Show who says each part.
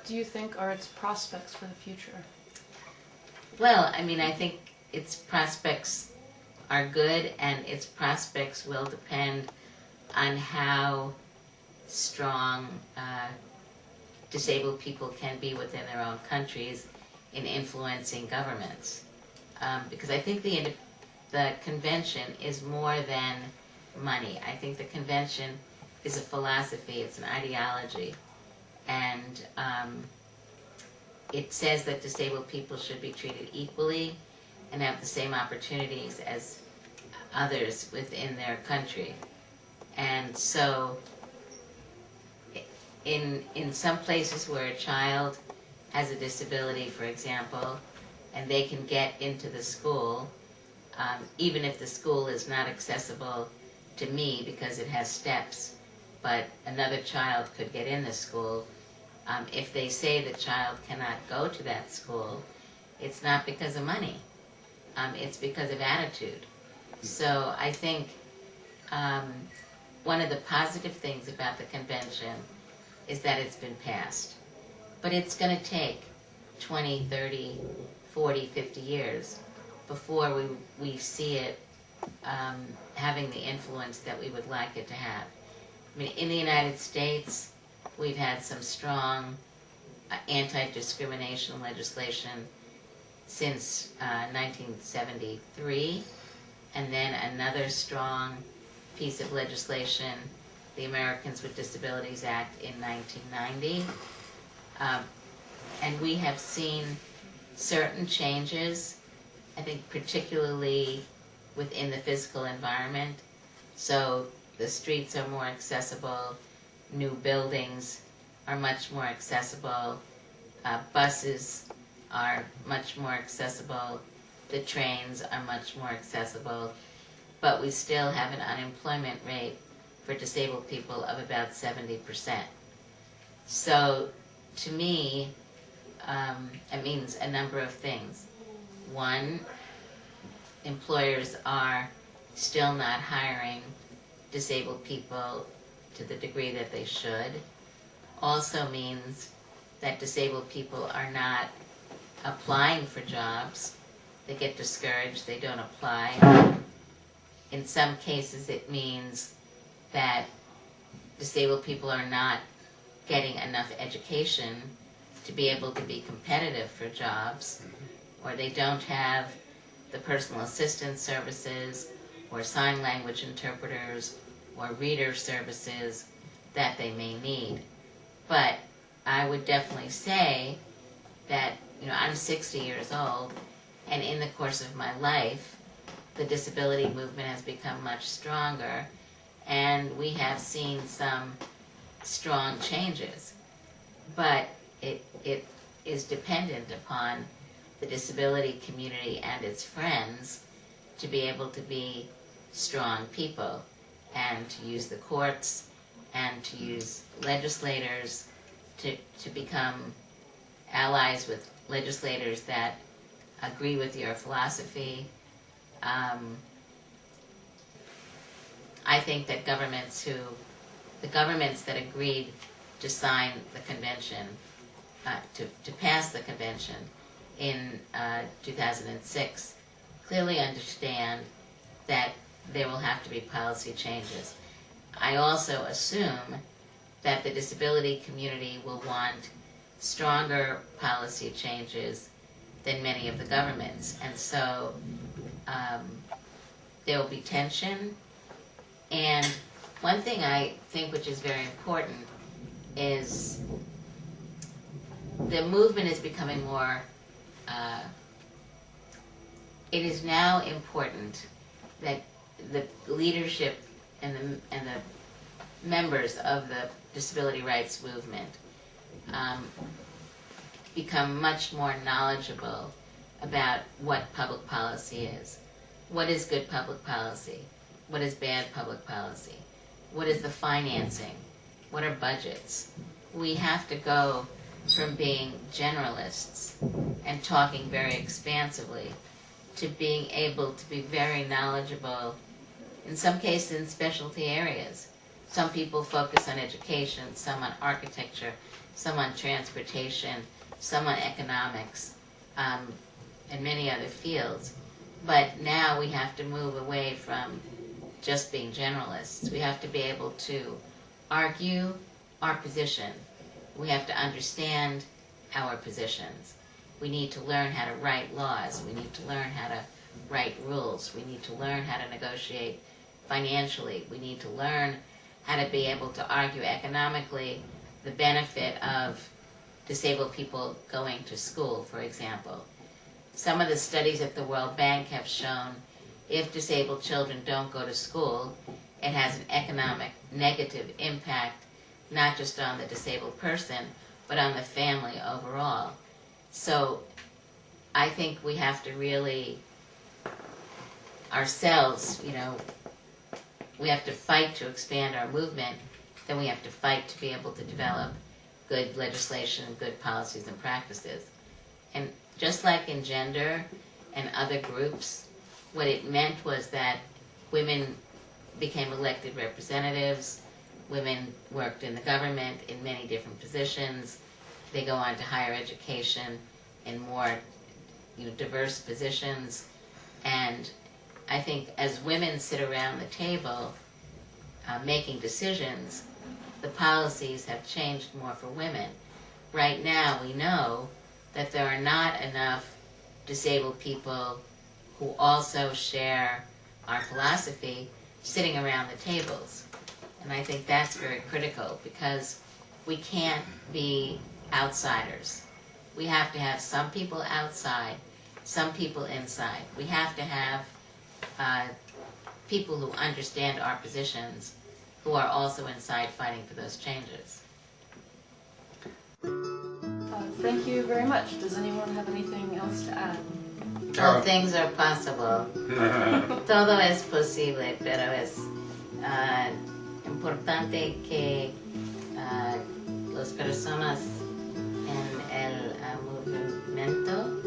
Speaker 1: what do you think are its prospects for the future?
Speaker 2: Well, I mean, I think its prospects are good, and its prospects will depend on how strong disabled people can be within their own countries in influencing governments. Because I think the convention is more than money. I think the convention is a philosophy, it's an ideology, and it says that disabled people should be treated equally and have the same opportunities as others within their country. And so in some places where a child has a disability, for example, and they can get into the school, even if the school is not accessible to me because it has steps, but another child could get in the school. If they say the child cannot go to that school, it's not because of money. It's because of attitude. So I think one of the positive things about the convention is that it's been passed. But it's going to take 20, 30, 40, 50 years before we see it having the influence that we would like it to have. I mean, in the United States, we've had some strong anti-discrimination legislation since 1973, and then another strong piece of legislation, the Americans with Disabilities Act in 1990. And we have seen certain changes, I think particularly within the physical environment. So the streets are more accessible, new buildings are much more accessible, buses are much more accessible, the trains are much more accessible, but we still have an unemployment rate for disabled people of about 70%. So to me, it means a number of things. One, employers are still not hiring disabled people to the degree that they should. Also means that disabled people are not applying for jobs. They get discouraged, they don't apply. In some cases it means that disabled people are not getting enough education to be able to be competitive for jobs, or they don't have the personal assistance services or sign language interpreters or reader services that they may need. But I would definitely say that, I'm 60 years old, and in the course of my life, the disability movement has become much stronger, and we have seen some strong changes. But it is dependent upon the disability community and its friends to be able to be strong people and to use the courts and to use legislators to become allies with legislators that agree with your philosophy. I think that the governments that agreed to sign the convention, to pass the convention in 2006, clearly understand that there will have to be policy changes. I also assume that the disability community will want stronger policy changes than many of the governments. And so there will be tension. And one thing I think which is very important is the movement is becoming more, it is now important that the leadership and the members of the disability rights movement become much more knowledgeable about what public policy is. What is good public policy? What is bad public policy? What is the financing? What are budgets? We have to go from being generalists and talking very expansively to being able to be very knowledgeable, in some cases in specialty areas. Some people focus on education, some on architecture, some on transportation, some on economics, and many other fields. But now we have to move away from just being generalists. We have to be able to argue our position. We have to understand our positions. We need to learn how to write laws. We need to learn how to write rules. We need to learn how to negotiate financially. We need to learn how to be able to argue economically the benefit of disabled people going to school, for example. Some of the studies at the World Bank have shown if disabled children don't go to school, it has an economic negative impact, not just on the disabled person, but on the family overall. So I think we have to really, ourselves, we have to fight to expand our movement, then we have to fight to be able to develop good legislation and good policies and practices. And just like in gender and other groups, what it meant was that women became elected representatives, women worked in the government in many different positions, they go on to higher education in more diverse positions, and I think as women sit around the table making decisions, the policies have changed more for women. Right now we know that there are not enough disabled people who also share our philosophy sitting around the tables. And I think that's very critical because we can't be outsiders. We have to have some people outside, some people inside. We have to have people who understand our positions who are also inside fighting for those changes.
Speaker 1: Thank you very much. Does anyone have anything else to add?
Speaker 2: All things are possible. Todo es posible, pero es importante que las personas en el movimiento